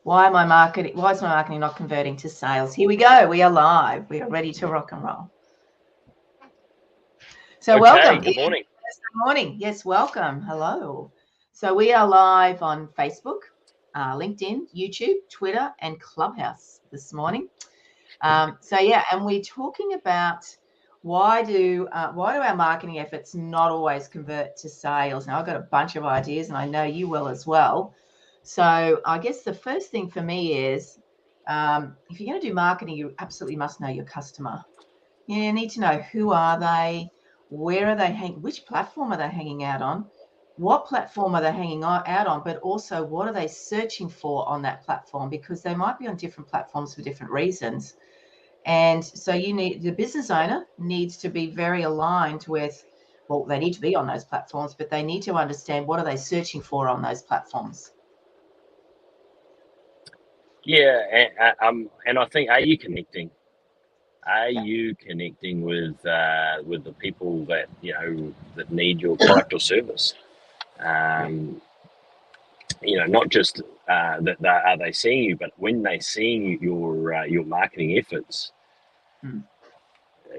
Why is my marketing not converting to sales? Here we go. We are live. We are ready to rock and roll. So Okay, welcome. good morning. Good morning. Yes, welcome. Hello. So we are live on Facebook, LinkedIn, YouTube, Twitter, and Clubhouse this morning. And we're talking about why do our marketing efforts not always convert to sales? Now, I've got a bunch of ideas, and I know you will as well. So I guess the first thing for me is, if you're going to do marketing, you absolutely must know your customer. You need to know who are they, where are they which platform are they hanging out on, what platform are they hanging out on, but also what are they searching for on that platform, because they might be on different platforms for different reasons. And so the business owner needs to be very aligned with, well, they need to be on those platforms, but they need to understand what are they searching for on those platforms. Yeah, and I think, are you connecting? Are you connecting with the people that that need your product or service? Not just that are they seeing you, but when they seeing your marketing efforts,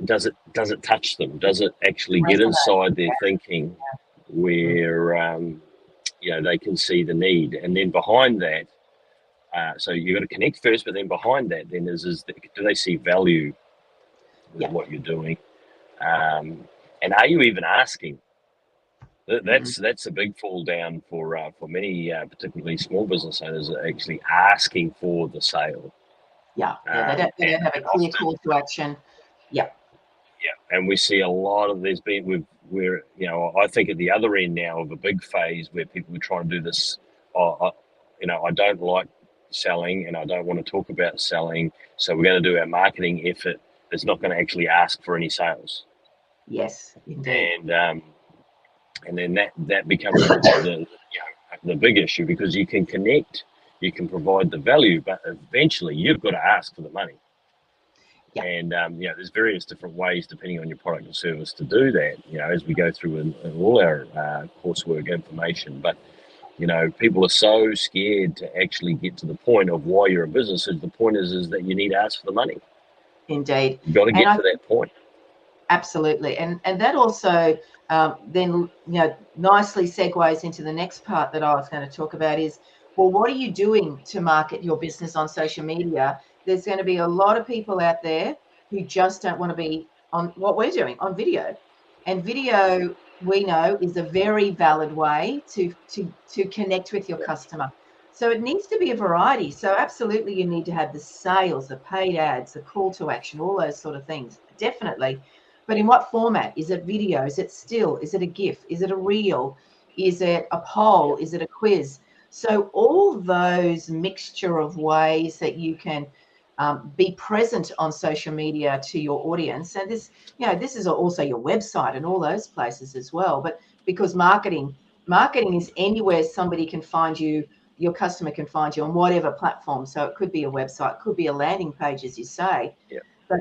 does it touch them? Does it actually get inside their thinking, where they can see the need, and then behind that. So you've got to connect first, but then behind that, then do they see value with what you're doing, and are you even asking? That's a big fall down for many, particularly small business owners, are actually asking for the sale. They don't have a clear call to action. Yeah, and we see a lot of we're I think at the other end now of a big phase where people are trying to do this. I don't like selling, and I don't want to talk about selling, so we're going to do our marketing effort that's not going to actually ask for any sales. Yes, indeed. And then that becomes the big issue, because you can connect, you can provide the value, but eventually you've got to ask for the money. Yeah. And there's various different ways depending on your product or service to do that, as we go through in all our coursework information. But people are so scared to actually get to the point of why you're a business. The point is that you need to ask for the money. Indeed. You've got to get to that point. Absolutely. And that also then nicely segues into the next part that I was going to talk about is, well, what are you doing to market your business on social media? There's going to be a lot of people out there who just don't want to be on what we're doing on video. And video, we know, is a very valid way to connect with your customer. So it needs to be a variety. So absolutely, you need to have the sales, the paid ads, the call to action, all those sort of things. Definitely. But in what format? Is it video? Is it still? Is it a GIF? Is it a reel? Is it a poll? Is it a quiz? So all those mixture of ways that you can be present on social media to your audience. And this is also your website and all those places as well. But because marketing is anywhere somebody can find you, your customer can find you on whatever platform. So it could be a website, could be a landing page, as you say. Yeah. But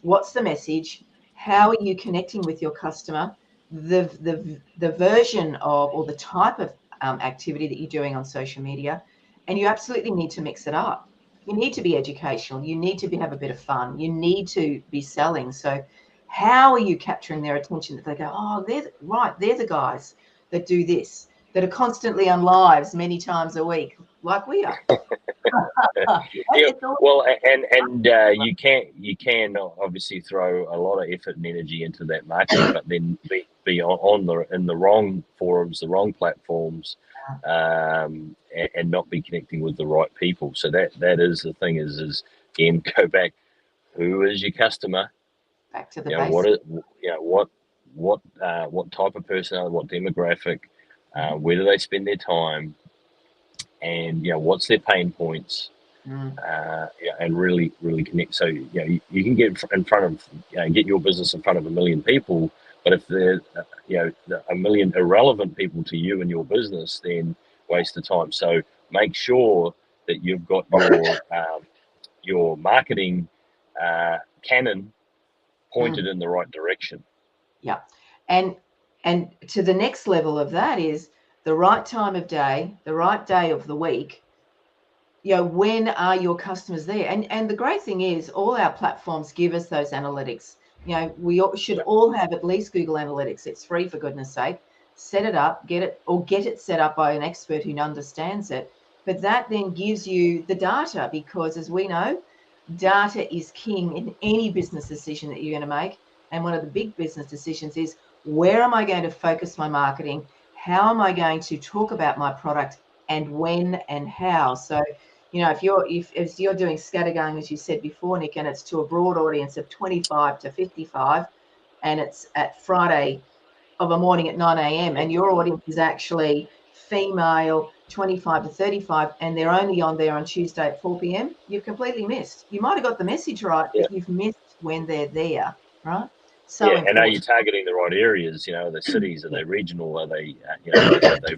what's the message? How are you connecting with your customer? The version of, or the type of activity that you're doing on social media, and you absolutely need to mix it up. You need to be educational. You need to have a bit of fun. You need to be selling. So how are you capturing their attention, that they go, oh, they're the guys that do this, that are constantly on lives many times a week, like we are. Well, and you can obviously throw a lot of effort and energy into that marketing, but then be in the wrong forums, the wrong platforms, and not be connecting with the right people. So that is the thing. Is again, go back. Who is your customer? Back to the basics. What type of person? What demographic? Where do they spend their time? And what's their pain points? And really connect. So you can get in front of get your business in front of 1 million people, but if they're 1 million irrelevant people to you and your business, then waste of time. So make sure that you've got your marketing cannon pointed in the right direction. Yeah, and to the next level of that is the right time of day, the right day of the week. when are your customers there? And the great thing is all our platforms give us those analytics. We should all have at least Google Analytics. It's free, for goodness sake. Set it up, get it set up by an expert who understands it. But that then gives you the data, because as we know, data is king in any business decision that you're going to make. And one of the big business decisions is, where am I going to focus my marketing? How am I going to talk about my product, and when and how? So, if you're doing scattergun, as you said before, Nick, and it's to a broad audience of 25 to 55, and it's at Friday of a morning at 9 a.m. and your audience is actually female 25 to 35, and they're only on there on Tuesday at 4 p.m, you've completely missed. You might have got the message right, but you've missed when they're there, right? So and are you targeting the right areas? The cities, are they regional? Are they, are they,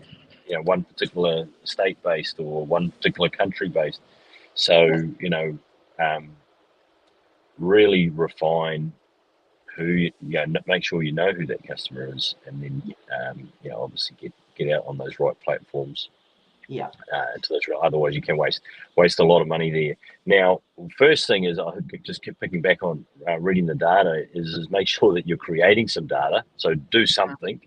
one particular state based or one particular country based? So, really refine who, make sure you know who that customer is, and then, obviously get out on those right platforms. Otherwise you can waste a lot of money there. Now, first thing is, I just keep picking back on reading the data, is make sure that you're creating some data. So do something.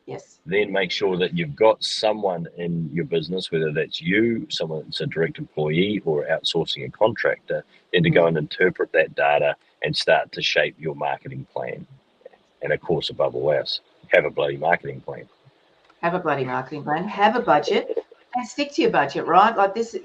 Yes. Then make sure that you've got someone in your business, whether that's you, someone that's a direct employee, or outsourcing a contractor, then to go and interpret that data and start to shape your marketing plan. And of course, above all else, have a bloody marketing plan. Have a bloody marketing plan. Have a budget. And stick to your budget, right? Like this,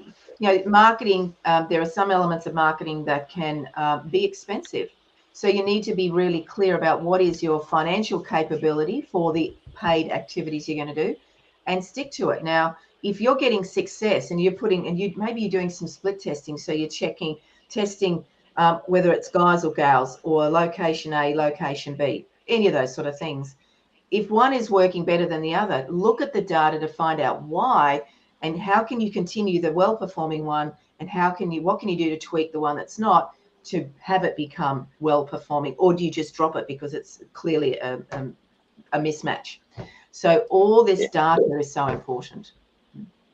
marketing, there are some elements of marketing that can be expensive. So you need to be really clear about what is your financial capability for the paid activities you're going to do, and stick to it. Now, if you're getting success and maybe you're doing some split testing, so you're testing whether it's guys or gals, or location A, location B, any of those sort of things. If one is working better than the other, look at the data to find out why, and how can you continue the well-performing one, and what can you do to tweak the one that's not, to have it become well-performing, or do you just drop it because it's clearly a mismatch? So all this data is so important.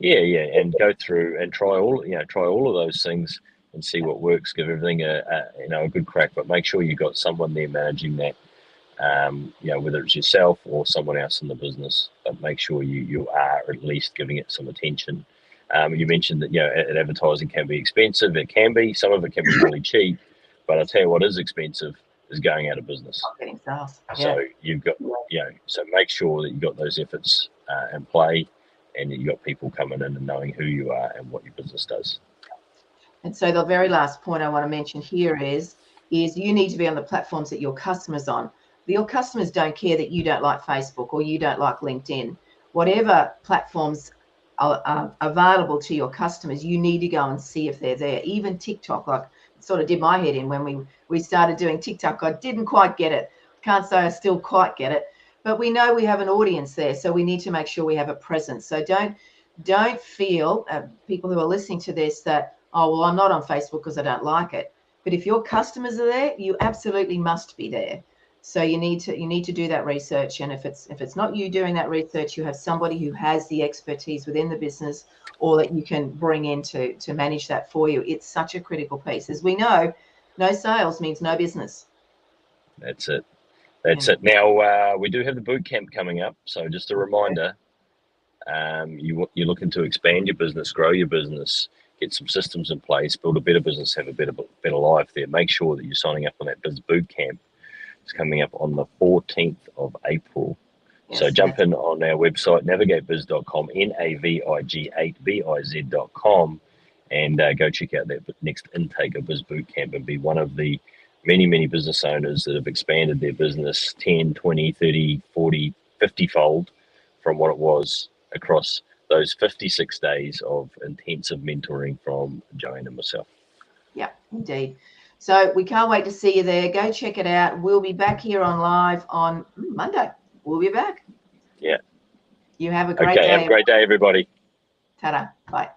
And go through and try all of those things and see what works. Give everything a good crack, but make sure you've got someone there managing that. Whether it's yourself or someone else in the business, but make sure you are at least giving it some attention. You mentioned that advertising can be expensive. It can be. Some of it can be really cheap, but I'll tell you what is expensive is going out of business. Getting sales. So you've got so make sure that you've got those efforts in play, and you've got people coming in and knowing who you are and what your business does. And so the very last point I want to mention here is you need to be on the platforms that your customers on. Your customers don't care that you don't like Facebook or you don't like LinkedIn. Whatever platforms are available to your customers, you need to go and see if they're there. Even TikTok, like it sort of did my head in when we started doing TikTok. I didn't quite get it. Can't say I still quite get it, but we know we have an audience there, so we need to make sure we have a presence. So don't feel, people who are listening to this, that, oh, well, I'm not on Facebook because I don't like it. But if your customers are there, you absolutely must be there. So you need to do that research, and if it's not you doing that research, you have somebody who has the expertise within the business, or that you can bring in to manage that for you. It's such a critical piece. As we know, no sales means no business. That's it. Now we do have the boot camp coming up, so just a reminder. You're looking to expand your business, grow your business, get some systems in place, build a better business, have a better life there. Make sure that you're signing up on that boot camp. It's coming up on the 14th of April. Yes, so jump in on our website, navigatebiz.com, NAV8biz.com, and go check out that next intake of Biz Bootcamp and be one of the many, many business owners that have expanded their business 10, 20, 30, 40, 50-fold from what it was across those 56 days of intensive mentoring from Joanne and myself. Yeah, indeed. So we can't wait to see you there. Go check it out. We'll be back here on live on Monday. We'll be back. Yeah. You have a great day. Have a great day, everybody. Ta-da. Bye.